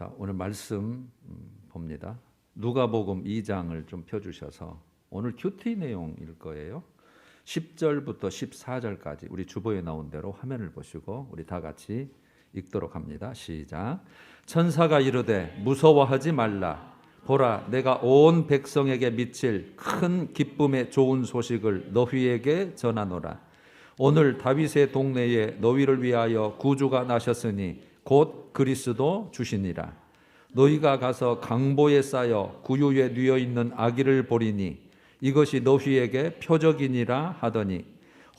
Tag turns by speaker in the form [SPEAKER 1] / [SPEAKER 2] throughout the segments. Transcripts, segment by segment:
[SPEAKER 1] 자, 오늘 말씀 봅니다. 누가복음 2장을 좀 펴주셔서 오늘 큐티 내용일 거예요. 10절부터 14절까지 우리 주보에 나온 대로 화면을 보시고 우리 다 같이 읽도록 합니다. 시작. 천사가 이르되 무서워하지 말라. 보라, 내가 온 백성에게 미칠 큰 기쁨의 좋은 소식을 너희에게 전하노라. 오늘 다윗의 동네에 너희를 위하여 구주가 나셨으니 곧 그리스도 주시니라. 너희가 가서 강보에 쌓여 구유에 뉘어 있는 아기를 보리니 이것이 너희에게 표적이니라 하더니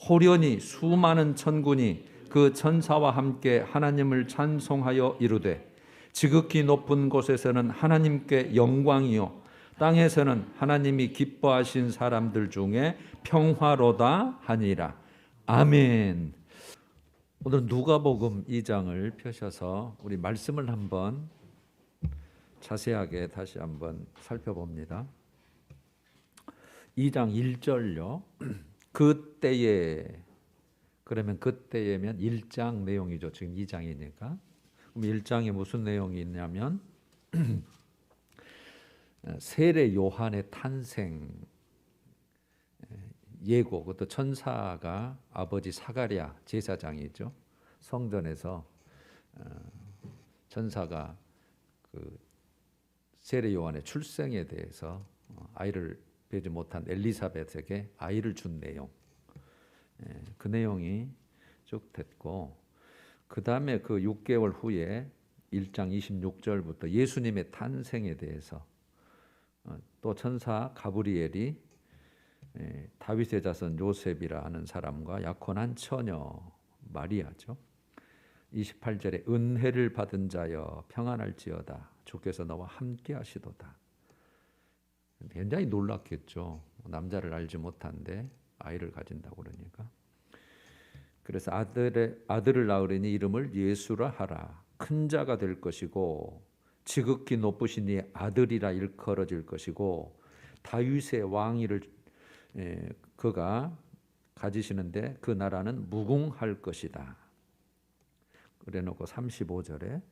[SPEAKER 1] 호련히 수많은 천군이 그 천사와 함께 하나님을 찬송하여 이르되 지극히 높은 곳에서는 하나님께 영광이요 땅에서는 하나님이 기뻐하신 사람들 중에 평화로다 하니라. 아멘. 오늘 누가복음 2장을 펴셔서 우리 말씀을 한번 자세하게 다시 한번 살펴봅니다. 2장 1절요. 그때에, 그러면 그때에면 1장 내용이죠. 지금 2장이니까. 그럼 1장에 무슨 내용이 있냐면 세례 요한의 탄생 예고, 그것도 천사가 아버지 사가랴 제사장이죠. 성전에서 천사가 그 세례 요한의 출생에 대해서 아이를 배지 못한 엘리사벳에게 아이를 준 내용, 그 내용이 쭉 됐고, 그 다음에 그 6개월 후에 1장 26절부터 예수님의 탄생에 대해서 또 천사 가브리엘이 다윗의 자손 요셉이라 하는 사람과 약혼한 처녀 마리아죠. 28절에 은혜를 받은 자여 평안할지어다 주께서 너와 함께 하시도다. 굉장히 놀랐겠죠. 남자를 알지 못한데 아이를 가진다고 그러니까. 그래서 아들을 낳으리니 이름을 예수라 하라. 큰 자가 될 것이고 지극히 높으신 이의 아들이라 일컬어질 것이고 다윗의 왕위를 그가 가지시는데 그 나라는 무궁할 것이다. 그래놓고 35절에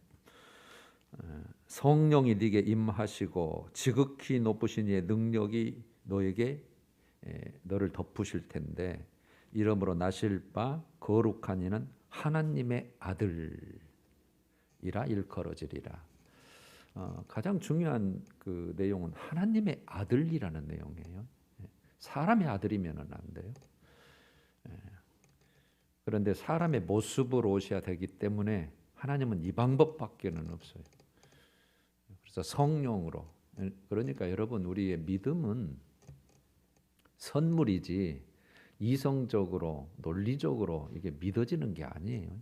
[SPEAKER 1] 성령이 네게 임하시고 지극히 높으신 이의 능력이 너에게 너를 덮으실 텐데 이러므로 나실 바 거룩한 이는 하나님의 아들이라 일컬어지리라. 가장 중요한 그 내용은 하나님의 아들이라는 내용이에요. 사람의 아들이면은 안 돼요. 그런데 사람의 모습으로 오셔야 되기 때문에 하나님은 이 방법밖에는 없어요. 그래서 성령으로. 그러니까 여러분, 우리의 믿음은 선물이지 이성적으로 논리적으로 이게 믿어지는 게 아니에요.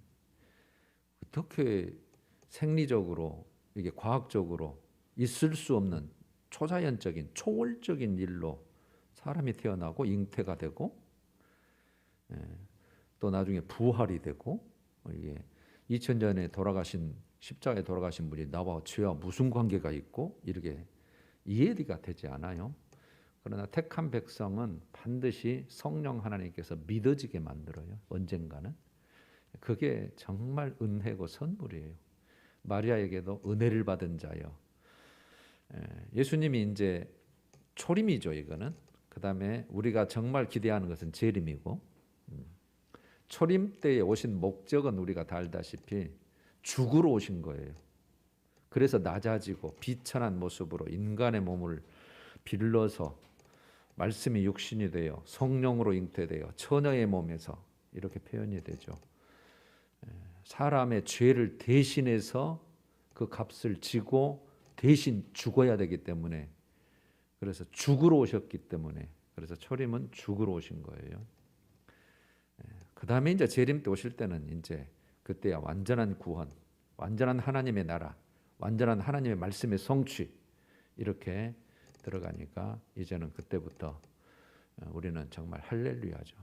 [SPEAKER 1] 어떻게 생리적으로 이게 과학적으로 있을 수 없는 초자연적인 초월적인 일로 사람이 태어나고 잉태가 되고 또 나중에 부활이 되고 이게 2000년에 돌아가신 십자가에 돌아가신 분이 나와 죄와 무슨 관계가 있고 이렇게 이해가 되지 않아요. 그러나 택한 백성은 반드시 성령 하나님께서 믿어지게 만들어요. 언젠가는. 그게 정말 은혜고 선물이에요. 마리아에게도 은혜를 받은 자여. 예수님이 이제 초림이죠. 이거는. 그 다음에 우리가 정말 기대하는 것은 재림이고, 초림 때에 오신 목적은 우리가 다 알다시피 죽으러 오신 거예요. 그래서 낮아지고 비천한 모습으로 인간의 몸을 빌려서 말씀이 육신이 되어 성령으로 잉태되어 처녀의 몸에서 이렇게 표현이 되죠. 사람의 죄를 대신해서 그 값을 지고 대신 죽어야 되기 때문에, 그래서 죽으러 오셨기 때문에, 그래서 초림은 죽으러 오신 거예요. 그 다음에 이제 재림 때 오실 때는 이제 그때야 완전한 구원, 완전한 하나님의 나라, 완전한 하나님의 말씀의 성취 이렇게 들어가니까 이제는 그때부터 우리는 정말 할렐루야죠.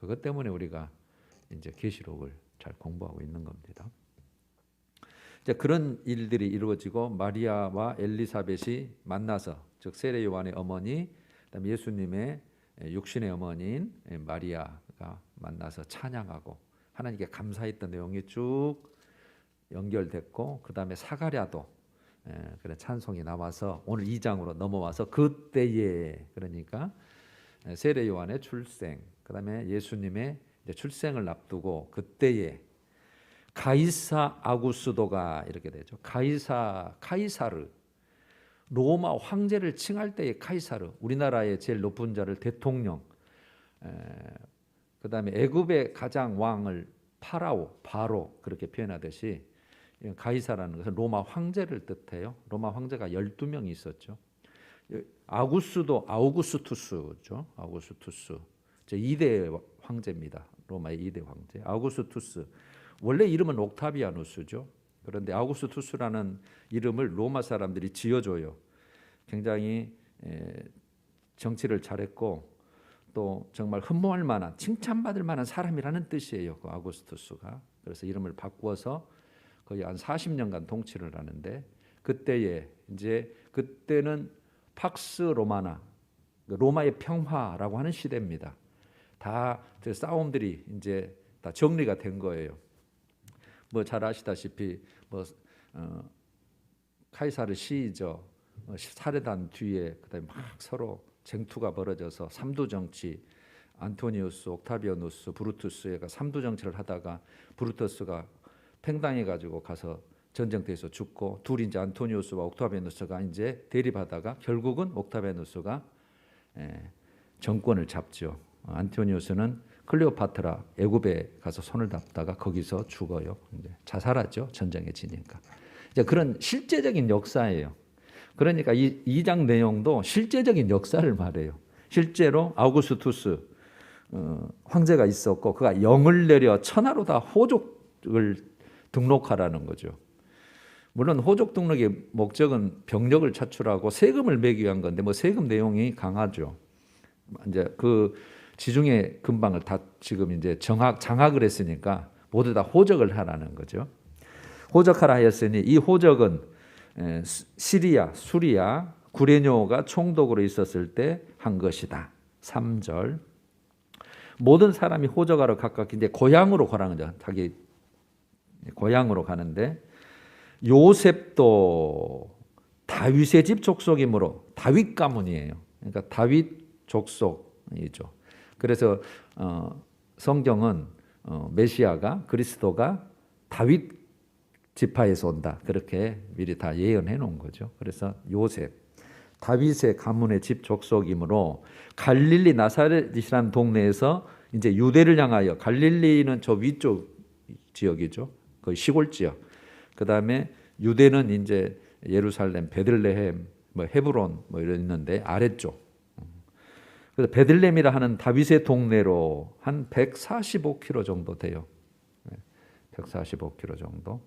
[SPEAKER 1] 그것 때문에 우리가 이제 계시록을 잘 공부하고 있는 겁니다. 이제 그런 일들이 이루어지고 마리아와 엘리사벳이 만나서, 즉 세례 요한의 어머니, 그다음에 예수님의 육신의 어머니인 마리아가 만나서 찬양하고 하나님께 감사했던 내용이 쭉 연결됐고, 그 다음에 사가랴도 그런 찬송이 나와서 오늘 2장으로 넘어와서 그때에, 그러니까 세례 요한의 출생, 그다음에 예수님의 이제 출생을 앞두고 그때에 가이사 아구스도가 이렇게 되죠. 카이사르, 로마 황제를 칭할 때의 카이사르, 우리나라의 제일 높은 자를 대통령, 그다음에 애굽의 가장 왕을 바로 그렇게 표현하듯이 가이사라는 것은 로마 황제를 뜻해요. 로마 황제가 12명이 있었죠. 아우구스도 아우구스투스죠. 아우구스투스. 제 2대 황제입니다. 로마의 2대 황제. 아우구스투스. 원래 이름은 옥타비아누스죠. 그런데 아우구스투스라는 이름을 로마 사람들이 지어줘요. 굉장히 정치를 잘했고 또 정말 흠모할 만한, 칭찬받을 만한 사람이라는 뜻이에요. 그 아우구스투스가. 그래서 이름을 바꾸어서 거의 한 40년간 통치를 하는데 그때에 이제 그때는 팍스 로마나, 로마의 평화라고 하는 시대입니다. 다 싸움들이 이제 다 정리가 된 거예요. 뭐 잘 아시다시피 카이사르 시저 살해단 뒤에 그다음에 막 서로 쟁투가 벌어져서 삼두 정치, 안토니우스, 옥타비아누스, 브루투스가 삼두 정치를 하다가 브루투스가 팽당해 가지고 가서 전쟁터에서 죽고 둘이 이제 안토니우스와 옥타비아누스가 이제 대립하다가 결국은 옥타비아누스가 정권을 잡죠. 안토니우스는 클레오파트라 애굽에 가서 손을 잡다가 거기서 죽어요. 이제 자살하죠. 전쟁에 지니까. 이제 그런 실제적인 역사예요. 그러니까 이 2장 내용도 실제적인 역사를 말해요. 실제로 아우구스투스 황제가 있었고 그가 영을 내려 천하로 다 호족을 등록하라는 거죠. 물론 호족 등록의 목적은 병력을 차출하고 세금을 매기 위한 건데 뭐 세금 내용이 강하죠. 이제 그 지중해 근방을 다 지금 이제 장악을 했으니까 모두 다 호적을 하라는 거죠. 호적하라 하였으니 이 호적은 시리아, 수리아, 구레뇨가 총독으로 있었을 때 한 것이다. 3절. 모든 사람이 호적하러 각각 이제 고향으로 가라는 거죠. 자기 고향으로 가는데 요셉도 다윗의 집 족속이므로 다윗 가문이에요. 그러니까 다윗 족속이죠. 그래서 성경은 메시아가 그리스도가 다윗 지파에서 온다. 그렇게 미리 다 예언해 놓은 거죠. 그래서 요셉 다윗의 가문의 집 족속이므로 갈릴리 나사렛이라는 동네에서 이제 유대를 향하여, 갈릴리는 저 위쪽 지역이죠. 거의 시골 지역. 그다음에 유대는 이제 예루살렘, 베들레헴, 뭐 헤브론 뭐 이런 있는데 아래쪽. 그래서 베들레헴이라 하는 다윗의 동네로 한 145km 정도 돼요. 145km 정도.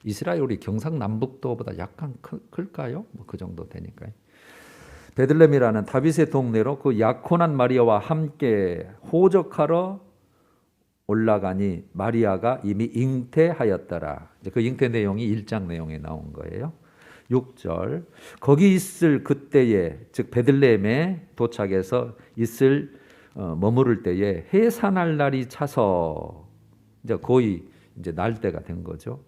[SPEAKER 1] 이스라엘이 경상남북도보다 약간 클까요? 뭐 그 정도 되니까요. 베들레헴이라는 다윗의 동네로 그 약혼한 마리아와 함께 호적하러 올라가니 마리아가 이미 잉태하였더라. 이제 그 잉태 내용이 1장 내용에 나온 거예요. 6절. 거기 있을 그때에, 즉 베들레헴에 도착해서 머무를 때에 해산할 날이 차서 이제 거의 이제 날 때가 된 거죠.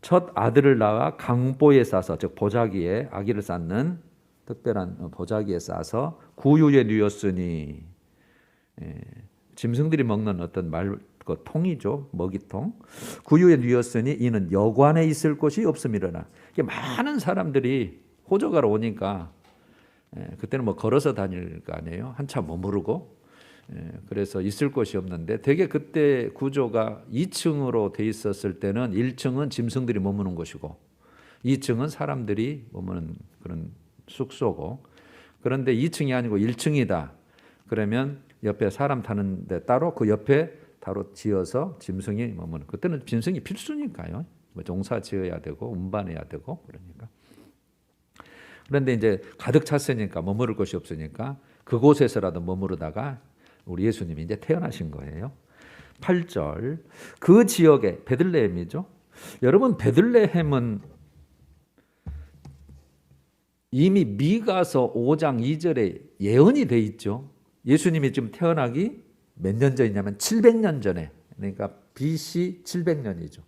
[SPEAKER 1] 첫 아들을 낳아 강보에 싸서, 즉 보자기에 아기를 쌓는 특별한 보자기에 싸서 구유에 누웠으니, 짐승들이 먹는 어떤 그 통이죠. 먹이통. 구유에 누웠으니 이는 여관에 있을 곳이 없음이러나. 많은 사람들이 호적하러 오니까 그때는 뭐 걸어서 다닐 거 아니에요. 한참 머무르고. 그래서 있을 곳이 없는데 되게 그때 구조가 2층으로 돼 있었을 때는 1층은 짐승들이 머무는 곳이고 2층은 사람들이 머무는 그런 숙소고, 그런데 2층이 아니고 1층이다. 그러면 옆에 사람 타는데 따로 그 옆에 따로 지어서 짐승이 머무는, 그때는 짐승이 필수니까요. 뭐 농사 지어야 되고 운반해야 되고 그러니까. 그런데 이제 가득 찼으니까 머무를 곳이 없으니까 그곳에서라도 머무르다가 우리 예수님이 이제 태어나신 거예요. 8절. 그 지역에, 베들레헴이죠. 여러분, 베들레헴은 이미 미가서 5장 2절에 예언이 돼 있죠. 예수님이 지금 태어나기 몇 년 전이냐면 700년 전에, 그러니까 BC 700년이죠.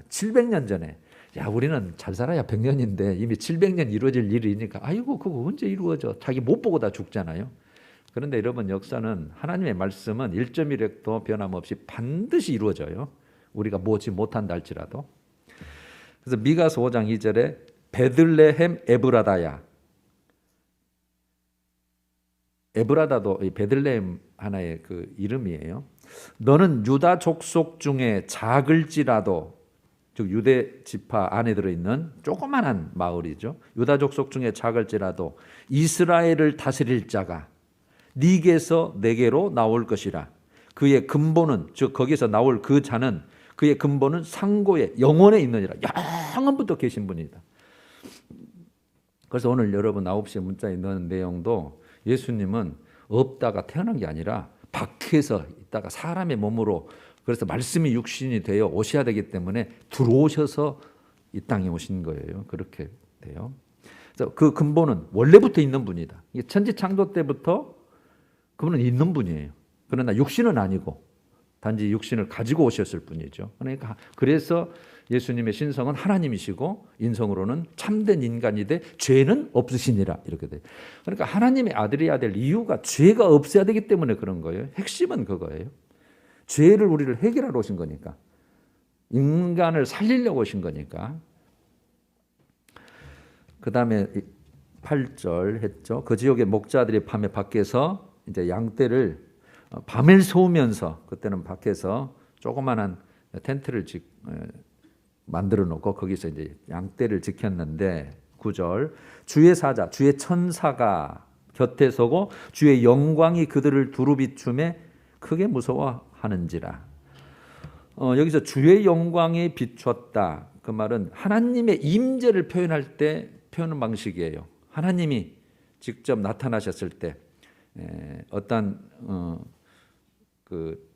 [SPEAKER 1] 700년 전에 야, 우리는 잘 살아야 100년인데 이미 700년 이루어질 일이니까 아이고 그거 언제 이루어져? 자기 못 보고 다 죽잖아요. 그런데 여러분, 역사는, 하나님의 말씀은 1.1획도 변함없이 반드시 이루어져요. 우리가 보지 못한다 할지라도. 그래서 미가서 5장 2절에 베들레헴 에브라다야. 에브라다도 이 베들레헴 하나의 그 이름이에요. 너는 유다 족속 중에 작을지라도, 즉 유대 지파 안에 들어있는 조그만한 마을이죠. 유다 족속 중에 작을지라도 이스라엘을 다스릴 자가 네게서 내게로 나올 것이라. 그의 근본은, 즉 거기서 나올 그 자는, 그의 근본은 상고에 영원에 있느니라. 영원부터 계신 분이다. 그래서 오늘 여러분 9시에 문자에 넣은 내용도, 예수님은 없다가 태어난 게 아니라 밖에서 있다가 사람의 몸으로, 그래서 말씀이 육신이 되어 오셔야 되기 때문에 들어오셔서 이 땅에 오신 거예요. 그렇게 돼요. 그래서 그 근본은 원래부터 있는 분이다. 천지 창조 때부터 그분은 있는 분이에요. 그러나 육신은 아니고 단지 육신을 가지고 오셨을 뿐이죠. 그러니까 그래서 예수님의 신성은 하나님이시고 인성으로는 참된 인간이 돼 죄는 없으시니라, 이렇게 돼요. 그러니까 하나님의 아들이어야 될 이유가 죄가 없어야 되기 때문에 그런 거예요. 핵심은 그거예요. 죄를 우리를 해결하러 오신 거니까, 인간을 살리려고 오신 거니까. 그 다음에 8절 했죠. 그 지역의 목자들이 밤에 밖에서 이제 양떼를 밤을 새우면서, 그때는 밖에서 조그만한 텐트를 만들어 놓고 거기서 이제 양떼를 지켰는데, 9절 주의 사자, 주의 천사가 곁에 서고 주의 영광이 그들을 두루 비춤에 크게 무서워하는지라. 여기서 주의 영광이 비췄다, 그 말은 하나님의 임재를 표현할 때 표현 방식이에요. 하나님이 직접 나타나셨을 때 어떤 그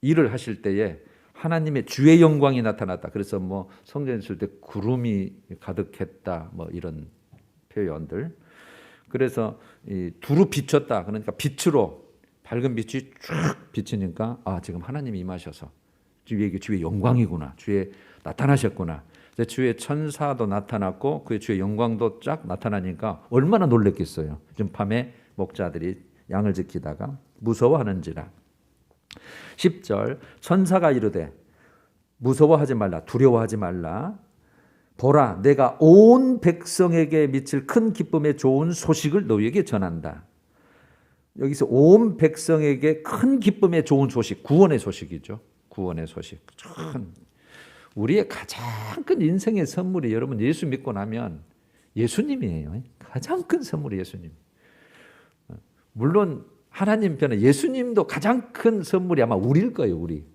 [SPEAKER 1] 일을 하실 때에 하나님의 주의 영광이 나타났다. 그래서 뭐 성전에 있을 때 구름이 가득했다, 뭐 이런 표현들. 그래서 두루 비췄다, 그러니까 빛으로, 밝은 빛이 쭉 비치니까 지금 하나님이 임하셔서 주의 영광이구나, 주의 나타나셨구나. 주의 천사도 나타났고 그 주의 영광도 쫙 나타나니까 얼마나 놀랬겠어요. 좀 밤에 목자들이 양을 지키다가 무서워하는지라. 10절 천사가 이르되 무서워하지 말라, 두려워하지 말라. 보라, 내가 온 백성에게 미칠 큰 기쁨의 좋은 소식을 너희에게 전한다. 여기서 온 백성에게 큰 기쁨의 좋은 소식, 구원의 소식이죠. 구원의 소식. 우리의 가장 큰 인생의 선물이, 여러분, 예수 믿고 나면 예수님이에요. 가장 큰 선물이 예수님. 물론 하나님 편에 예수님도 가장 큰 선물이 아마 우리일 거예요. 우리.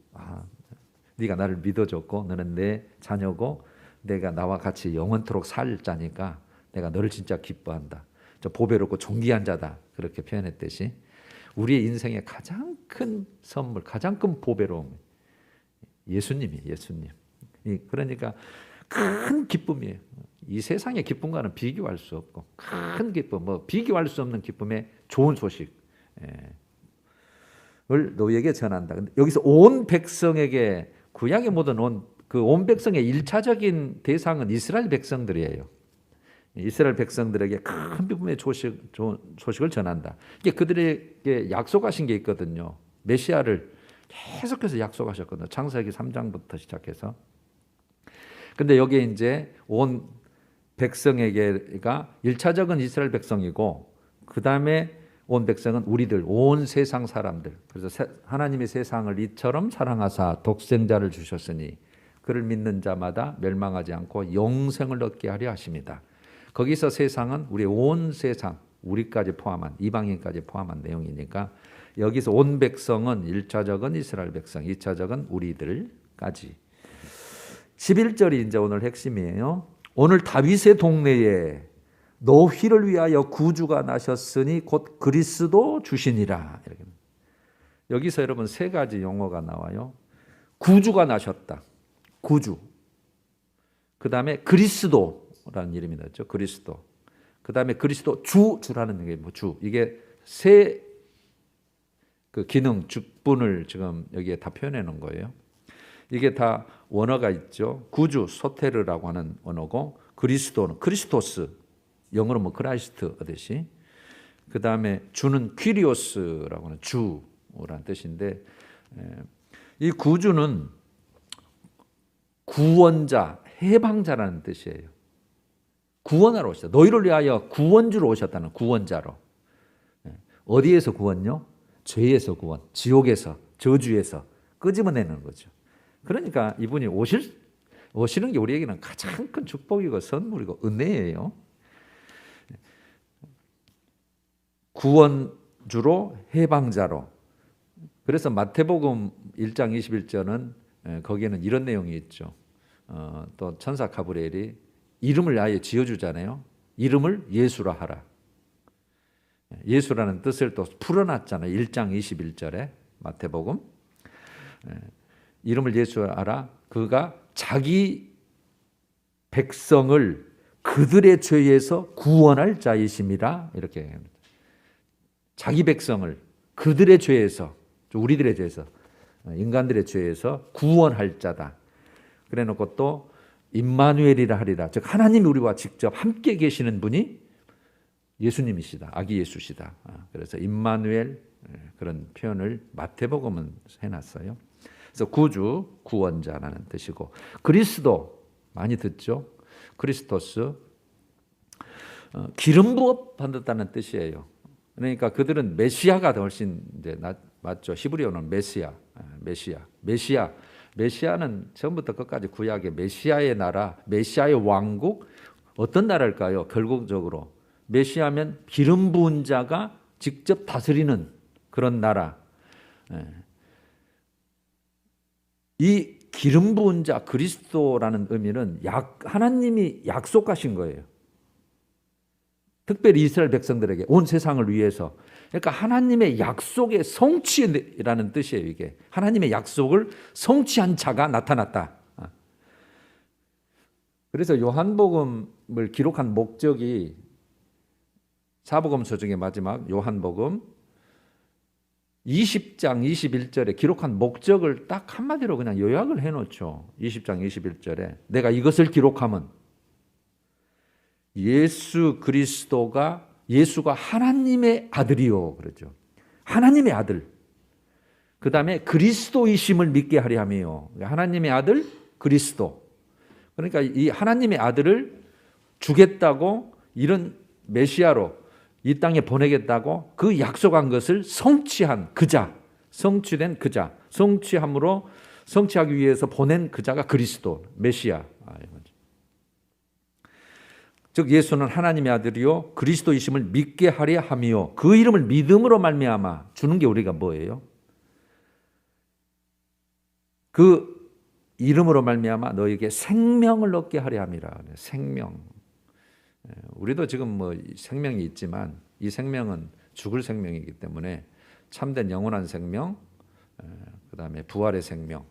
[SPEAKER 1] 네가 나를 믿어줬고 너는 내 자녀고 내가 나와 같이 영원토록 살 자니까 내가 너를 진짜 기뻐한다. 저 보배롭고 존귀한 자다. 그렇게 표현했듯이 우리의 인생의 가장 큰 선물, 가장 큰 보배로움, 예수님이, 예수님. 그러니까 큰 기쁨이에요. 이 세상의 기쁨과는 비교할 수 없고 큰 기쁨, 뭐 비교할 수 없는 기쁨의 좋은 소식을 너희에게 전한다. 근데 여기서 온 백성에게, 구약의 모든 온 백성의 1차적인 대상은 이스라엘 백성들이에요. 이스라엘 백성들에게 큰 기쁨의 좋은 소식을 전한다. 이게 그들에게 약속하신 게 있거든요. 메시아를 계속해서 약속하셨거든요. 창세기 3장부터 시작해서. 근데 여기에 이제 온 백성에게가 1차적은 이스라엘 백성이고, 그 다음에 온 백성은 우리들, 온 세상 사람들. 그래서 하나님이 세상을 이처럼 사랑하사 독생자를 주셨으니 그를 믿는 자마다 멸망하지 않고 영생을 얻게 하려 하십니다. 거기서 세상은 우리 온 세상, 우리까지 포함한, 이방인까지 포함한 내용이니까 여기서 온 백성은 1차적은 이스라엘 백성, 2차적은 우리들까지. 11절이 이제 오늘 핵심이에요. 오늘 다윗의 동네에 너희를 위하여 구주가 나셨으니 곧 그리스도 주시니라. 여기서 여러분 세 가지 용어가 나와요. 구주가 나셨다. 구주. 그 다음에 그리스도라는 이름이 나왔죠. 그리스도. 그 다음에 그리스도 주라는 게 뭐 주. 이게 세 그 기능, 직분을 지금 여기에 다 표현해 놓은 거예요. 이게 다 원어가 있죠. 구주 소테르라고 하는 원어고, 그리스도는 크리스토스, 영어로 뭐 크라이스트 하듯이. 그 다음에 주는 퀴리오스라고 하는 주라는 뜻인데, 이 구주는 구원자, 해방자라는 뜻이에요. 구원하러 오셨다. 너희를 위하여 구원주로 오셨다는, 구원자로. 어디에서 구원요? 죄에서 구원, 지옥에서, 저주에서 끄집어내는 거죠. 그러니까 이분이 오시는 게 우리에게는 가장 큰 축복이고 선물이고 은혜예요. 구원주로, 해방자로. 그래서 마태복음 1장 21절은 거기에는 이런 내용이 있죠. 또 천사 가브리엘이 이름을 아예 지어주잖아요. 이름을 예수라 하라. 예수라는 뜻을 또 풀어놨잖아요. 1장 21절에 마태복음. 이름을 예수라 하라. 그가 자기 백성을 그들의 죄에서 구원할 자이심이라. 이렇게 자기 백성을 그들의 죄에서, 우리들의 죄에서, 인간들의 죄에서 구원할 자다. 그래놓고 또 임마누엘이라 하리라. 즉 하나님이 우리와 직접 함께 계시는 분이 예수님이시다. 아기 예수시다. 그래서 임마누엘, 그런 표현을 마태복음은 해놨어요. 그래서 구주, 구원자라는 뜻이고, 그리스도 많이 듣죠. 크리스토스, 기름 부업 받았다는 뜻이에요. 그러니까 그들은 메시아가 훨씬 이제 맞죠. 히브리어는 메시아는 처음부터 끝까지 구약의 메시아의 나라, 메시아의 왕국. 어떤 나라일까요? 결국적으로 메시아면 기름 부은 자가 직접 다스리는 그런 나라. 이 기름 부은 자 그리스도라는 의미는 하나님이 약속하신 거예요. 특별히 이스라엘 백성들에게, 온 세상을 위해서. 그러니까 하나님의 약속의 성취라는 뜻이에요. 이게 하나님의 약속을 성취한 자가 나타났다. 그래서 요한복음을 기록한 목적이 사복음서 중에 마지막 요한복음 20장 21절에 기록한 목적을 딱 한마디로 그냥 요약을 해놓죠. 20장 21절에 내가 이것을 기록하면 예수가 하나님의 아들이요. 그러죠. 하나님의 아들. 그 다음에 그리스도이심을 믿게 하려 함이요. 하나님의 아들 그리스도. 그러니까 이 하나님의 아들을 주겠다고, 이런 메시아로 이 땅에 보내겠다고 그 약속한 것을 성취한 그자, 성취된 그자, 성취하기 위해서 보낸 그자가 그리스도, 메시아. 즉 예수는 하나님의 아들이요 그리스도이심을 믿게 하려 함이요. 그 이름을 믿음으로 말미암아 주는 게 우리가 뭐예요? 그 이름으로 말미암아 너에게 생명을 얻게 하려 함이라. 생명. 우리도 지금 뭐 생명이 있지만 이 생명은 죽을 생명이기 때문에 참된 영원한 생명, 그다음에 부활의 생명,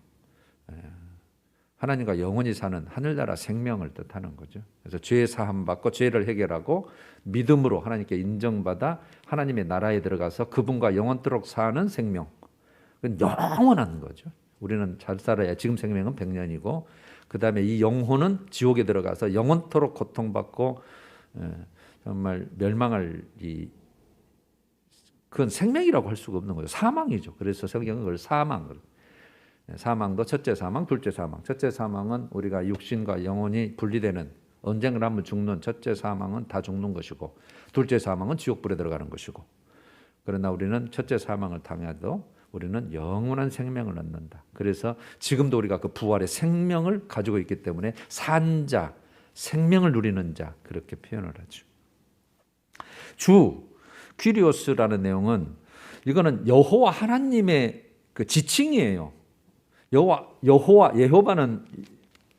[SPEAKER 1] 하나님과 영원히 사는 하늘나라 생명을 뜻하는 거죠. 그래서 죄 사함 받고 죄를 해결하고 믿음으로 하나님께 인정받아 하나님의 나라에 들어가서 그분과 영원토록 사는 생명. 그건 영원한 거죠. 우리는 잘 살아야, 지금 생명은 100년이고 그 다음에 이 영혼은 지옥에 들어가서 영원토록 고통받고 정말 멸망할, 그건 생명이라고 할 수가 없는 거죠. 사망이죠. 그래서 성경은 그걸 사망도 첫째 사망, 둘째 사망. 첫째 사망은 우리가 육신과 영혼이 분리되는, 언젠가 한번 죽는 첫째 사망은 다 죽는 것이고, 둘째 사망은 지옥불에 들어가는 것이고. 그러나 우리는 첫째 사망을 당해도 우리는 영원한 생명을 얻는다. 그래서 지금도 우리가 그 부활의 생명을 가지고 있기 때문에 산 자, 생명을 누리는 자, 그렇게 표현을 하죠. 주, 퀴리오스라는 내용은, 이거는 여호와 하나님의 그 지칭이에요. 예호바는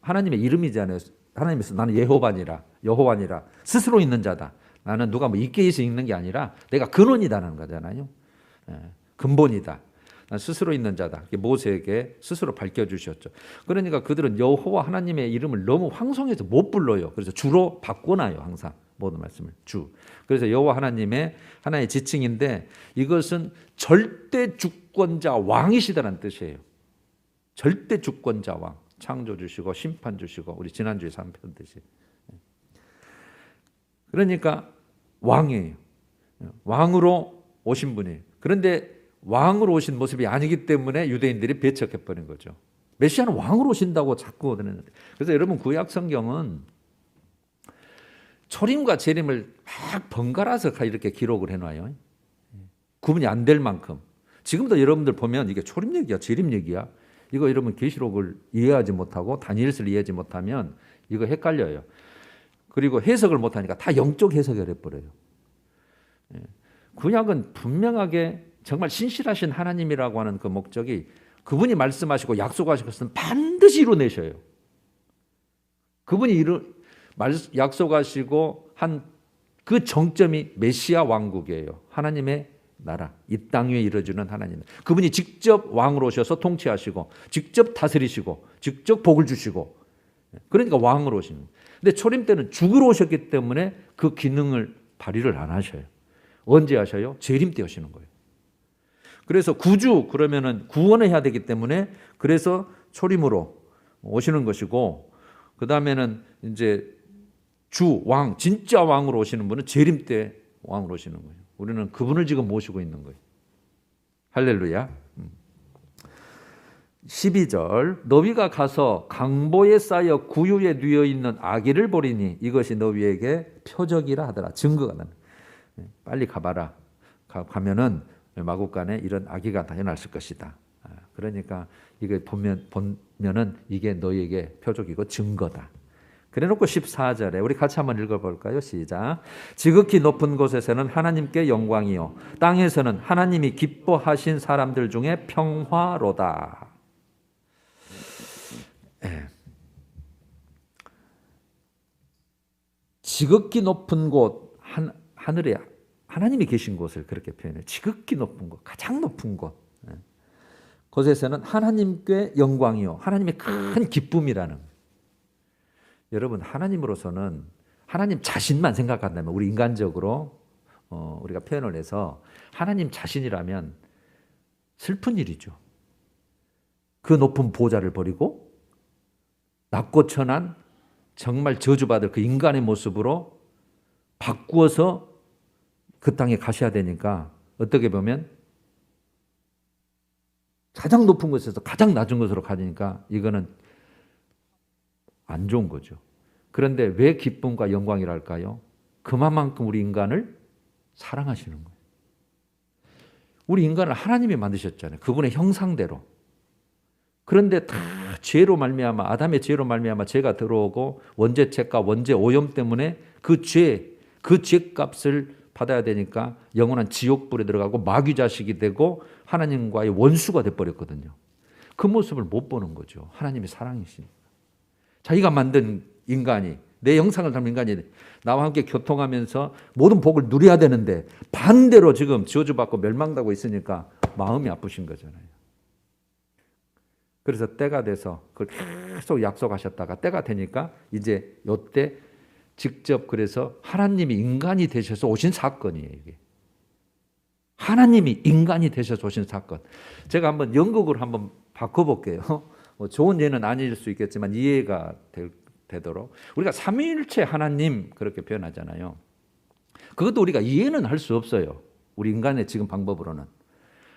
[SPEAKER 1] 하나님의 이름이잖아요. 하나님께서 나는 여호와니라 스스로 있는 자다. 나는 누가 뭐 있게 해서 있는 게 아니라 내가 근원이다는 거잖아요. 근본이다. 난 스스로 있는 자다. 모세에게 스스로 밝혀주셨죠. 그러니까 그들은 여호와 하나님의 이름을 너무 황송해서 못 불러요. 그래서 주로 바꿔놔요. 항상 모든 말씀을 주. 그래서 여호와 하나님의 하나의 지칭인데, 이것은 절대 주권자 왕이시다는 뜻이에요. 절대 주권자 왕, 창조 주시고 심판 주시고 우리 지난주에 산편듯이. 그러니까 왕이에요. 왕으로 오신 분이에요. 그런데 왕으로 오신 모습이 아니기 때문에 유대인들이 배척해버린 거죠. 메시아는 왕으로 오신다고 자꾸 그랬는데. 그래서 여러분 구약 성경은 초림과 재림을 막 번갈아서 이렇게 기록을 해놔요. 구분이 안 될 만큼. 지금도 여러분들 보면 이게 초림 얘기야, 재림 얘기야. 이거 여러분 계시록을 이해하지 못하고 다니엘서를 이해하지 못하면 이거 헷갈려요. 그리고 해석을 못하니까 다 영적 해석을 해버려요. 구약은 분명하게 정말 신실하신 하나님이라고 하는 그 목적이 그분이 말씀하시고 약속하신 것은 반드시 이루어내셔요. 그분이 약속하시고 한 그 정점이 메시아 왕국이에요. 하나님의 나라, 이 땅 위에 이루어지는 하나님. 그분이 직접 왕으로 오셔서 통치하시고 직접 다스리시고 직접 복을 주시고, 그러니까 왕으로 오시는 거예요. 근데 초림 때는 죽으러 오셨기 때문에 그 기능을 발휘를 안 하셔요. 언제 하셔요? 재림 때 하시는 거예요. 그래서 구주 그러면은 구원을 해야 되기 때문에 그래서 초림으로 오시는 것이고, 그 다음에는 이제 주, 왕, 진짜 왕으로 오시는 분은 재림 때 왕으로 오시는 거예요. 우리는 그분을 지금 모시고 있는 거예요. 할렐루야. 12절 너희가 가서 강보에 쌓여 구유에 뉘어 있는 아기를 보리니 이것이 너희에게 표적이라 하더라. 증거가 나는. 빨리 가봐라. 가면은 마국간에 이런 아기가 태어났을 것이다. 그러니까 이게 보면은 이게 너희에게 표적이고 증거다. 그래놓고 14절에 우리 같이 한번 읽어볼까요? 시작. 지극히 높은 곳에서는 하나님께 영광이요 땅에서는 하나님이 기뻐하신 사람들 중에 평화로다. 네. 지극히 높은 곳, 하늘에 하나님이 계신 곳을 그렇게 표현해요. 지극히 높은 곳, 가장 높은 곳. 곳에서는 하나님께 영광이요 하나님의 큰 기쁨이라는. 여러분 하나님으로서는 하나님 자신만 생각한다면, 우리 인간적으로 우리가 표현을 해서 하나님 자신이라면 슬픈 일이죠. 그 높은 보좌를 버리고 낮고 천한 정말 저주받을 그 인간의 모습으로 바꾸어서 그 땅에 가셔야 되니까 어떻게 보면 가장 높은 곳에서 가장 낮은 곳으로 가니까 이거는 안 좋은 거죠. 그런데 왜 기쁨과 영광이랄까요? 그만큼 우리 인간을 사랑하시는 거예요. 우리 인간을 하나님이 만드셨잖아요. 그분의 형상대로. 그런데 다 죄로 말미암아, 아담의 죄로 말미암아 죄가 들어오고 원죄책과 원죄 오염 때문에 그 죄값을 받아야 되니까 영원한 지옥불에 들어가고 마귀 자식이 되고 하나님과의 원수가 돼버렸거든요. 그 모습을 못 보는 거죠. 하나님의 사랑이시니까. 자기가 만든 인간이, 내 형상을 담은 인간이 나와 함께 교통하면서 모든 복을 누려야 되는데 반대로 지금 저주받고 멸망당하고 있으니까 마음이 아프신 거잖아요. 그래서 때가 돼서 그걸 계속 약속하셨다가 때가 되니까 이제 이때 직접 그래서 하나님이 인간이 되셔서 오신 사건이에요. 이게 하나님이 인간이 되셔서 오신 사건. 제가 한번 연극으로 한번 바꿔볼게요. 좋은 예는 아닐 수 있겠지만 이해가 되도록 우리가 삼위일체 하나님 그렇게 표현하잖아요. 그것도 우리가 이해는 할 수 없어요. 우리 인간의 지금 방법으로는.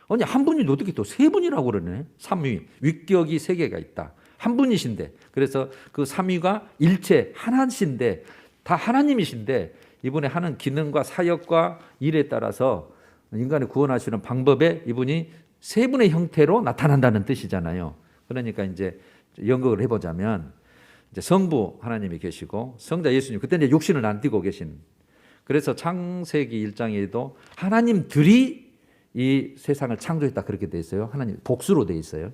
[SPEAKER 1] 아니 한 분이 어떻게 또 세 분이라고 그러네. 삼위, 위격이 세 개가 있다. 한 분이신데, 그래서 그 삼위가 일체 하나신데 다 하나님이신데 이분의 하는 기능과 사역과 일에 따라서 인간을 구원하시는 방법에 이분이 세 분의 형태로 나타난다는 뜻이잖아요. 그러니까 이제 연극을 해보자면 이제 성부 하나님이 계시고 성자 예수님, 그때 이제 육신을 안 띠고 계신. 그래서 창세기 1장에도 하나님들이 이 세상을 창조했다 그렇게 돼 있어요. 하나님 복수로 돼 있어요.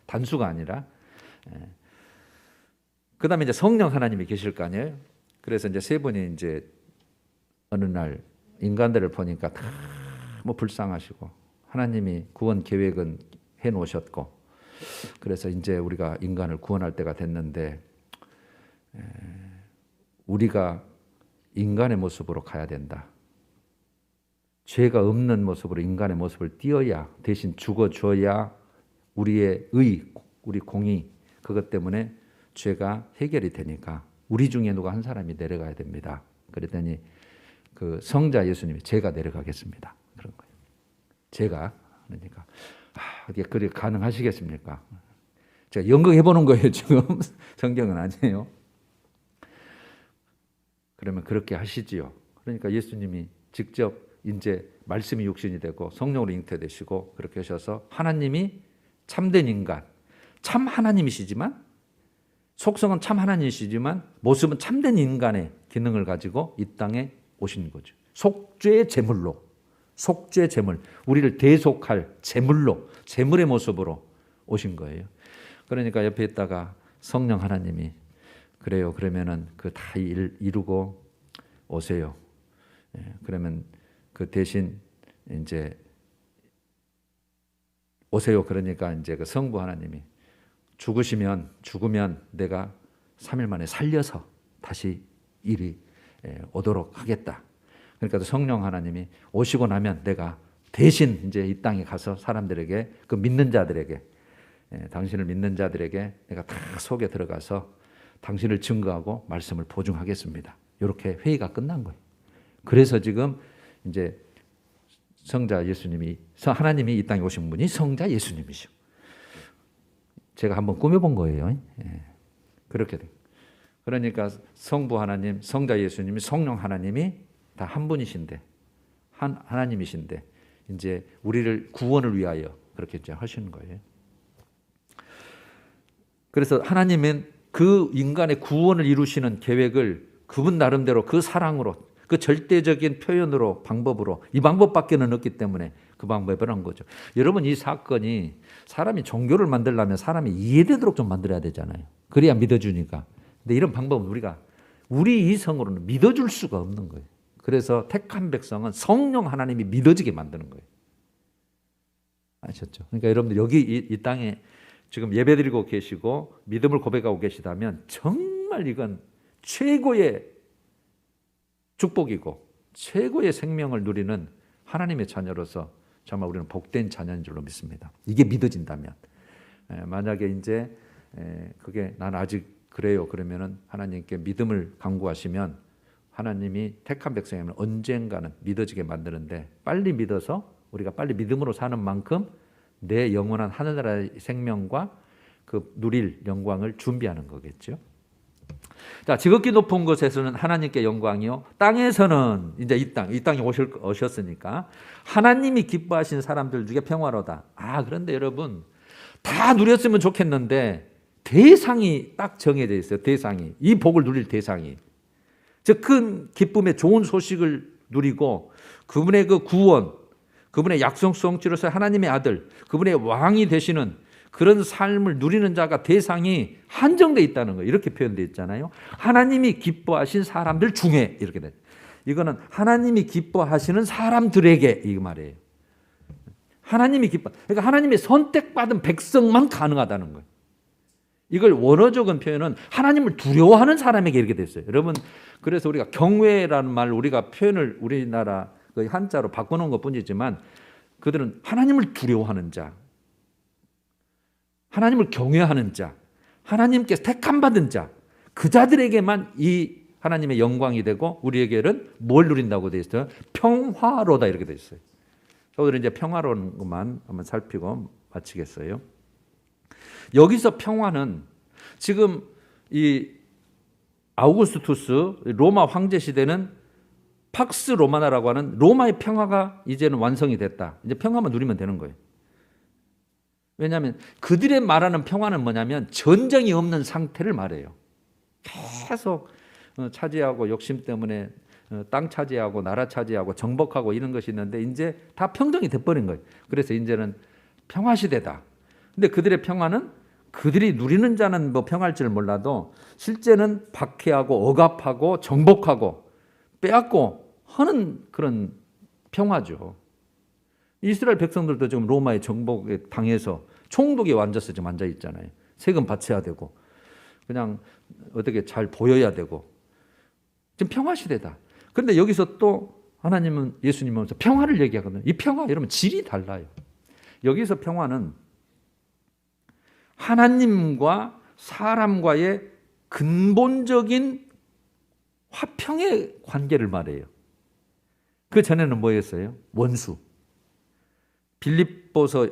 [SPEAKER 1] 단수가 아니라. 그다음에 이제 성령 하나님이 계실 거 아니에요. 그래서 이제 세 분이 이제 어느 날 인간들을 보니까 다 뭐 불쌍하시고 하나님이 구원 계획은 해 놓으셨고, 그래서 이제 우리가 인간을 구원할 때가 됐는데 우리가 인간의 모습으로 가야 된다. 죄가 없는 모습으로 인간의 모습을 띄어야, 대신 죽어줘야 우리의 우리 공의 그것 때문에 죄가 해결이 되니까 우리 중에 누가 한 사람이 내려가야 됩니다. 그랬더니 그 성자 예수님이 제가 내려가겠습니다. 그런 거예요. 제가 그러니까 어떻게 그게 가능하시겠습니까? 제가 연극해 보는 거예요. 지금 성경은 아니에요. 그러면 그렇게 하시지요. 그러니까 예수님이 직접 이제 말씀이 육신이 되고 성령으로 잉태되시고 그렇게 하셔서 하나님이 참된 인간, 참 하나님이시지만 속성은 참 하나님이시지만 모습은 참된 인간의 기능을 가지고 이 땅에 오신 거죠. 속죄의 제물로, 속죄의 제물, 우리를 대속할 제물로, 제물의 모습으로 오신 거예요. 그러니까 옆에 있다가 성령 하나님이 그래요. 그러면은 그 다 이루고 오세요. 그러면 그 대신 이제 오세요. 그러니까 이제 그 성부 하나님이 죽으면 내가 3일 만에 살려서 다시 일이 오도록 하겠다. 그러니까 성령 하나님이 오시고 나면 내가 대신 이제 이 땅에 가서 사람들에게 그 믿는 자들에게 당신을 믿는 자들에게 내가 다 속에 들어가서 당신을 증거하고 말씀을 보증하겠습니다. 이렇게 회의가 끝난 거예요. 그래서 지금 이제 성자 예수님이 하나님이 이 땅에 오신 분이 성자 예수님이시오. 제가 한번 꾸며본 거예요. 그렇게 돼. 그러니까 성부 하나님, 성자 예수님이 성령 하나님이 다 한 분이신데 하나님이신데 이제 우리를 구원을 위하여 그렇게 이제 하시는 거예요. 그래서 하나님은 그 인간의 구원을 이루시는 계획을 그분 나름대로 그 사랑으로 그 절대적인 표현으로 방법으로 이 방법밖에는 없기 때문에 그 방법을 한 거죠. 여러분 이 사건이 사람이 종교를 만들려면 사람이 이해되도록 좀 만들어야 되잖아요. 그래야 믿어주니까. 근데 이런 방법은 우리가 우리 이성으로는 믿어줄 수가 없는 거예요. 그래서 택한 백성은 성령 하나님이 믿어지게 만드는 거예요. 아셨죠? 그러니까 여러분들 여기 이 땅에 지금 예배드리고 계시고 믿음을 고백하고 계시다면 정말 이건 최고의 축복이고 최고의 생명을 누리는 하나님의 자녀로서 정말 우리는 복된 자녀인 줄로 믿습니다. 이게 믿어진다면 만약에 이제 그게 난 아직 그래요. 그러면은 하나님께 믿음을 강구하시면 하나님이 택한 백성이면 언젠가는 믿어지게 만드는데 빨리 믿어서 우리가 빨리 믿음으로 사는 만큼 내 영원한 하늘나라의 생명과 그 누릴 영광을 준비하는 거겠죠. 자, 지극히 높은 곳에서는 하나님께 영광이요. 땅에서는 이제 이 땅에 오셨으니까 하나님이 기뻐하신 사람들 중에 평화로다. 그런데 여러분 다 누렸으면 좋겠는데 대상이 딱 정해져 있어요. 대상이. 이 복을 누릴 대상이. 즉 큰 기쁨의 좋은 소식을 누리고 그분의 그 구원, 그분의 약속 성취로서 하나님의 아들, 그분의 왕이 되시는 그런 삶을 누리는 자가 대상이 한정되어 있다는 거예요. 이렇게 표현되어 있잖아요. 하나님이 기뻐하신 사람들 중에 이렇게 돼. 이거는 하나님이 기뻐하시는 사람들에게 이 말이에요. 하나님이 그러니까 하나님의 선택받은 백성만 가능하다는 거예요. 이걸 원어적인 표현은 하나님을 두려워하는 사람에게 이렇게 됐어요. 여러분 그래서 우리가 경외라는 말 우리가 표현을 우리나라 그 한자로 바꿔놓은 것뿐이지만 그들은 하나님을 두려워하는 자, 하나님을 경외하는 자, 하나님께서 택함받은 자, 그 자들에게만 이 하나님의 영광이 되고 우리에게는 뭘 누린다고 되어 있어요? 평화로다 이렇게 되어 있어요. 저들은 이제 평화로운 것만 한번 살피고 마치겠어요. 여기서 평화는 지금 이 아우구스투스 로마 황제 시대는 팍스 로마나라고 하는 로마의 평화가 이제는 완성이 됐다. 이제 평화만 누리면 되는 거예요. 왜냐하면 그들의 말하는 평화는 뭐냐면 전쟁이 없는 상태를 말해요. 계속 차지하고 욕심 때문에 땅 차지하고 나라 차지하고 정복하고 이런 것이 있는데 이제 다 평정이 돼버린 거예요. 그래서 이제는 평화 시대다. 근데 그들의 평화는 그들이 누리는 자는 뭐 평화일 줄 몰라도 실제는 박해하고 억압하고 정복하고 빼앗고 하는 그런 평화죠. 이스라엘 백성들도 지금 로마의 정복에 당해서 총독에 앉아서 지금 앉아 있잖아요. 세금 바쳐야 되고 그냥 어떻게 잘 보여야 되고 지금 평화 시대다. 그런데 여기서 또 하나님은 예수님은 평화를 얘기하거든요. 이 평화 여러분 질이 달라요. 여기서 평화는 하나님과 사람과의 근본적인 화평의 관계를 말해요. 그 전에는 뭐였어요? 원수. 빌립보서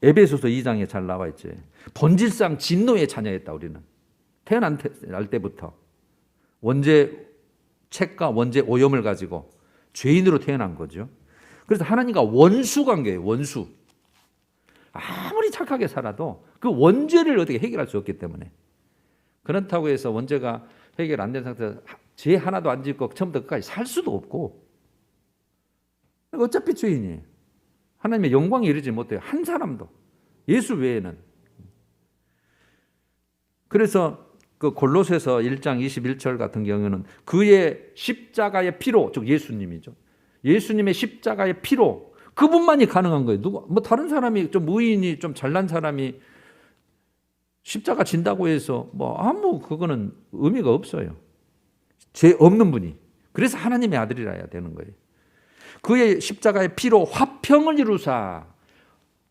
[SPEAKER 1] 에베소서 2장에 잘 나와 있죠. 본질상 진노의 자녀였다. 우리는 태어날 때부터 원죄 책과 원죄 오염을 가지고 죄인으로 태어난 거죠. 그래서 하나님과 원수 관계예요. 원수. 아무리 착하게 살아도 그 원죄를 어떻게 해결할 수 없기 때문에, 그렇다고 해서 원죄가 해결 안 된 상태에서 죄 하나도 안 짓고 처음부터 끝까지 살 수도 없고, 어차피 죄인이에요. 하나님의 영광에 이르지 못해요. 한 사람도. 예수 외에는. 그래서 그 골로새서 1장 21절 같은 경우는 그의 십자가의 피로, 즉 예수님이죠. 예수님의 십자가의 피로, 그분만이 가능한 거예요. 누가 뭐 다른 사람이 좀 무인이 좀 잘난 사람이 십자가 진다고 해서 뭐 아무 그거는 의미가 없어요. 죄 없는 분이. 그래서 하나님의 아들이라 해야 되는 거예요. 그의 십자가의 피로 화평을 이루사.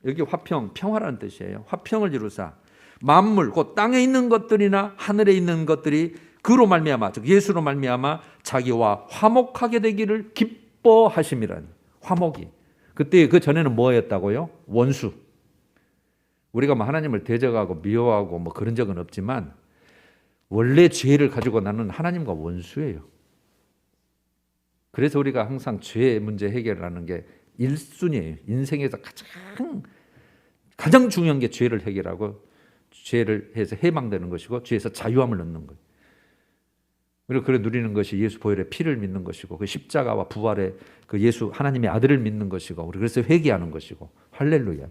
[SPEAKER 1] 여기 화평, 평화라는 뜻이에요. 화평을 이루사 만물, 곧 땅에 있는 것들이나 하늘에 있는 것들이 그로 말미암아, 즉 예수로 말미암아 자기와 화목하게 되기를 기뻐하심이라니. 화목이. 그때 그 전에는 뭐였다고요? 원수. 우리가 뭐 하나님을 대적하고 미워하고 뭐 그런 적은 없지만 원래 죄를 가지고 나는 하나님과 원수예요. 그래서 우리가 항상 죄 문제 해결하는 게 1순위예요. 인생에서 가장 중요한 게 죄를 해결하고 죄를 해서 해방되는 것이고 죄에서 자유함을 얻는 거예요. 그리고 그걸 누리는 것이 예수 보혈의 피를 믿는 것이고 그 십자가와 부활의 그 예수 하나님의 아들을 믿는 것이고 우리 그래서 회개하는 것이고 할렐루야.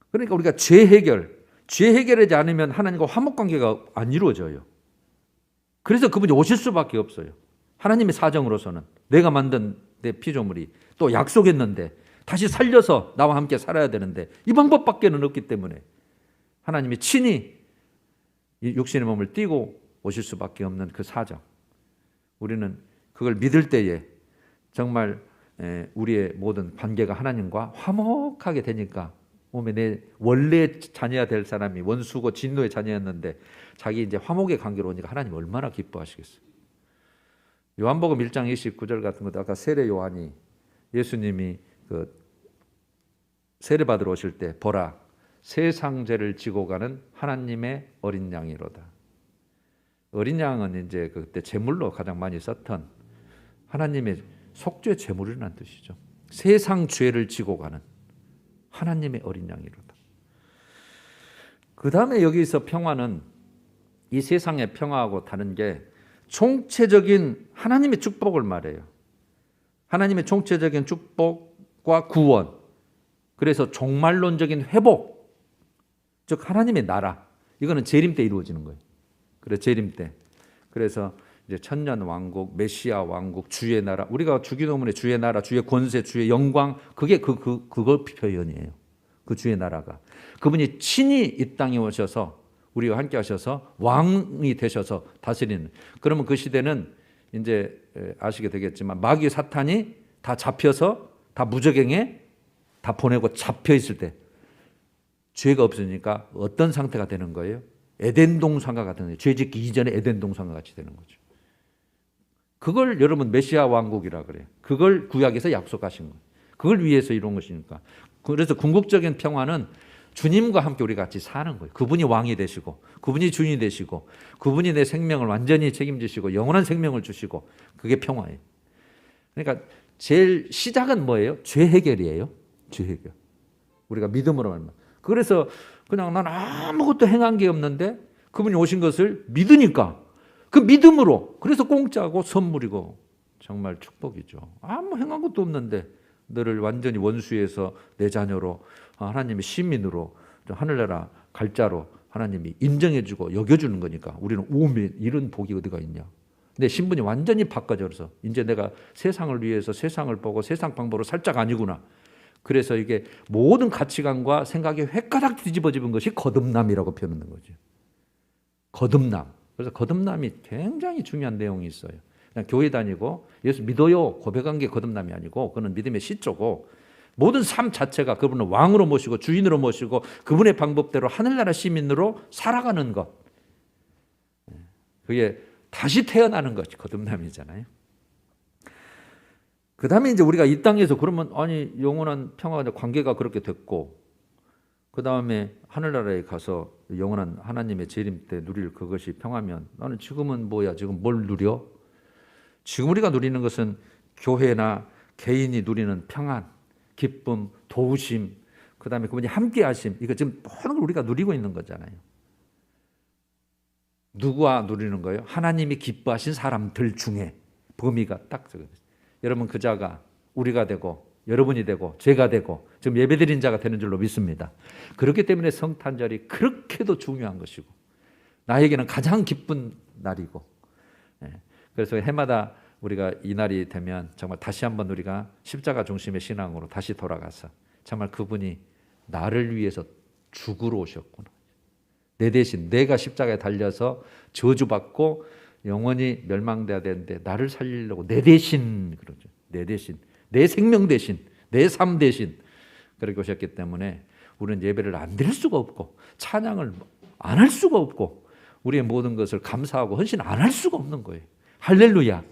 [SPEAKER 1] 그러니까 우리가 죄 해결하지 않으면 하나님과 화목 관계가 안 이루어져요. 그래서 그분이 오실 수밖에 없어요. 하나님의 사정으로서는 내가 만든 내 피조물이 또 약속했는데 다시 살려서 나와 함께 살아야 되는데 이 방법밖에는 없기 때문에 하나님이 친히 육신의 몸을 띠고 오실 수밖에 없는 그 사정. 우리는 그걸 믿을 때에 정말 우리의 모든 관계가 하나님과 화목하게 되니까 몸에 내 원래 자녀야 될 사람이 원수고 진노의 자녀였는데 자기 이제 화목의 관계로 오니까 하나님 얼마나 기뻐하시겠어요. 요한복음 1장 29절 같은 것도 아까 세례 요한이 예수님이 그 세례 받으러 오실 때 보라 세상 죄를 지고 가는 하나님의 어린 양이로다. 어린 양은 이제 그때 제물로 가장 많이 썼던 하나님의 속죄 제물이라는 뜻이죠. 세상 죄를 지고 가는 하나님의 어린 양이로다. 그 다음에 여기서 평화는 이 세상의 평화하고 다른 게 총체적인 하나님의 축복을 말해요. 하나님의 총체적인 축복과 구원. 그래서 종말론적인 회복. 즉 하나님의 나라. 이거는 재림 때 이루어지는 거예요. 그래서 재림 때. 그래서 이제 천년 왕국, 메시아 왕국, 주의 나라. 우리가 주기도문의 주의 나라, 주의 권세, 주의 영광. 그게 그거 표현이에요. 그 주의 나라가. 그분이 친히 이 땅에 오셔서 우리와 함께 하셔서 왕이 되셔서 다스리는. 그러면 그 시대는 이제 아시게 되겠지만 마귀 사탄이 다 잡혀서 다 무저갱에 다 보내고 잡혀 있을 때 죄가 없으니까 어떤 상태가 되는 거예요? 에덴 동산과 같은 거예요. 죄 짓기 이전에 에덴 동산과 같이 되는 거죠. 그걸 여러분 메시아 왕국이라 그래요. 그걸 구약에서 약속하신 거예요. 그걸 위해서 이룬 것이니까. 그래서 궁극적인 평화는 주님과 함께 우리 같이 사는 거예요. 그분이 왕이 되시고 그분이 주인이 되시고 그분이 내 생명을 완전히 책임지시고 영원한 생명을 주시고 그게 평화예요. 그러니까 제일 시작은 뭐예요? 죄 해결이에요. 죄 해결. 우리가 믿음으로 말만. 그래서 그냥 난 아무것도 행한 게 없는데 그분이 오신 것을 믿으니까 그 믿음으로 그래서 공짜고 선물이고 정말 축복이죠. 아무 행한 것도 없는데 너를 완전히 원수에서 내 자녀로 하나님의 시민으로 하늘나라 갈자로 하나님이 인정해주고 여겨주는 거니까 우리는 오메 이런 복이 어디가 있냐. 내 신분이 완전히 바꿔져서 이제 내가 세상을 위해서 세상을 보고 세상 방법으로 살짝 아니구나. 그래서 이게 모든 가치관과 생각이 획가닥 뒤집어지는 것이 거듭남이라고 표현하는 거죠. 거듭남. 그래서 거듭남이 굉장히 중요한 내용이 있어요. 그냥 교회 다니고 예수 믿어요 고백한 게 거듭남이 아니고 그건 믿음의 시초고 모든 삶 자체가 그분을 왕으로 모시고 주인으로 모시고 그분의 방법대로 하늘나라 시민으로 살아가는 것. 그게 다시 태어나는 것이 거듭남이잖아요. 그 다음에 이제 우리가 이 땅에서 그러면 아니 영원한 평화가 관계가 그렇게 됐고 그 다음에 하늘나라에 가서 영원한 하나님의 재림 때 누릴 그것이 평화면 나는 지금은 뭐야? 지금 뭘 누려? 지금 우리가 누리는 것은 교회나 개인이 누리는 평안, 기쁨, 도우심, 그 다음에 그분이 함께 하심, 이거 지금 모든 걸 우리가 누리고 있는 거잖아요. 누구와 누리는 거예요? 하나님이 기뻐하신 사람들 중에 범위가 딱 저거예요. 여러분 그 자가 우리가 되고 여러분이 되고 제가 되고 지금 예배드린 자가 되는 줄로 믿습니다. 그렇기 때문에 성탄절이 그렇게도 중요한 것이고 나에게는 가장 기쁜 날이고, 그래서 해마다 우리가 이 날이 되면 정말 다시 한번 우리가 십자가 중심의 신앙으로 다시 돌아가서 정말 그분이 나를 위해서 죽으러 오셨구나. 내 대신 내가 십자가에 달려서 저주받고 영원히 멸망돼야 되는데 나를 살리려고 내 대신, 그러죠. 내 대신, 내 생명 대신, 내 삶 대신 그렇게 오셨기 때문에 우리는 예배를 안 드릴 수가 없고 찬양을 안 할 수가 없고 우리의 모든 것을 감사하고 헌신 안 할 수가 없는 거예요. 할렐루야.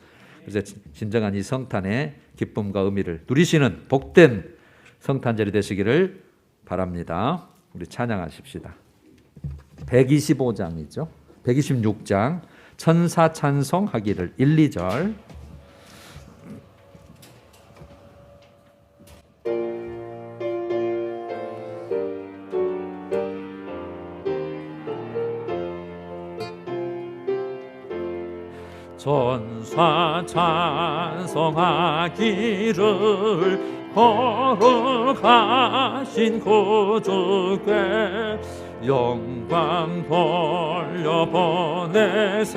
[SPEAKER 1] 그래서 진정한 이 성탄의 기쁨과 의미를 누리시는 복된 성탄절이 되시기를 바랍니다. 우리 찬양하십시다. 125장이죠. 126장 천사 찬송하기를 1, 2절. 천사 찬송하기를 거룩하신 구주께 영광 돌려보내세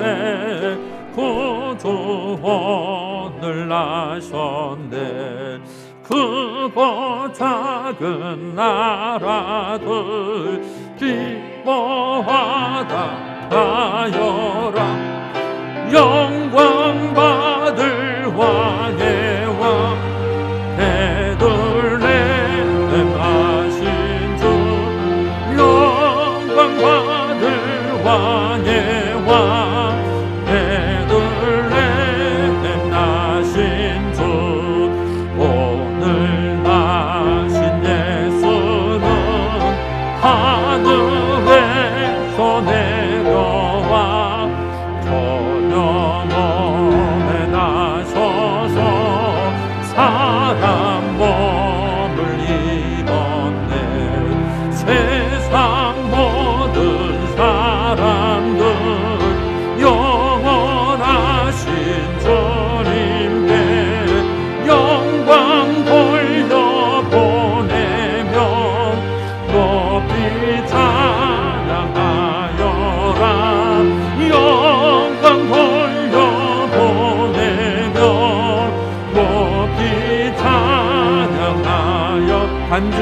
[SPEAKER 1] 구주원을 나셨네. 크고 작은 나라들 기뻐하다 하여라. 영광 받을 왕의 왕 베들레헴 나신 주 영광 받을 왕의 왕 베들레헴 나신 주 오늘 나신 예수는 하늘에서 내려와 몸에 나셔서 사람 몸을 입었네. 세상 모든 사람들 영원하신 주님께 영광 돌려보내며 높이 찬양하여라. 영광 돌려보내며 높이 찬양하여 간주.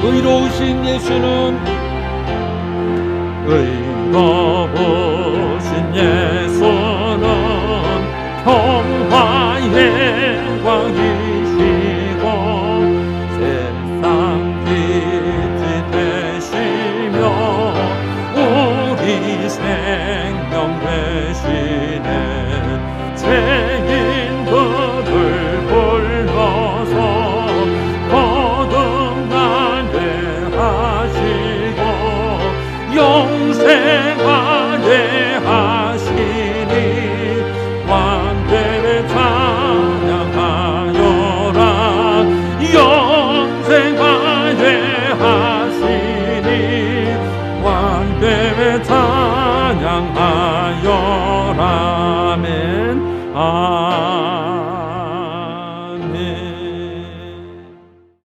[SPEAKER 1] 의로우신 예수는 의로우신 예수는 평화의 왕이시고 세상 빛이 되시며 우리 생명 되시네. 죄인들을 불러서 거듭나게 하시고 영생하게 하시니 왕되게 찬양하여라. 영생하게 하시니 왕되게 찬양하여라. 아멘.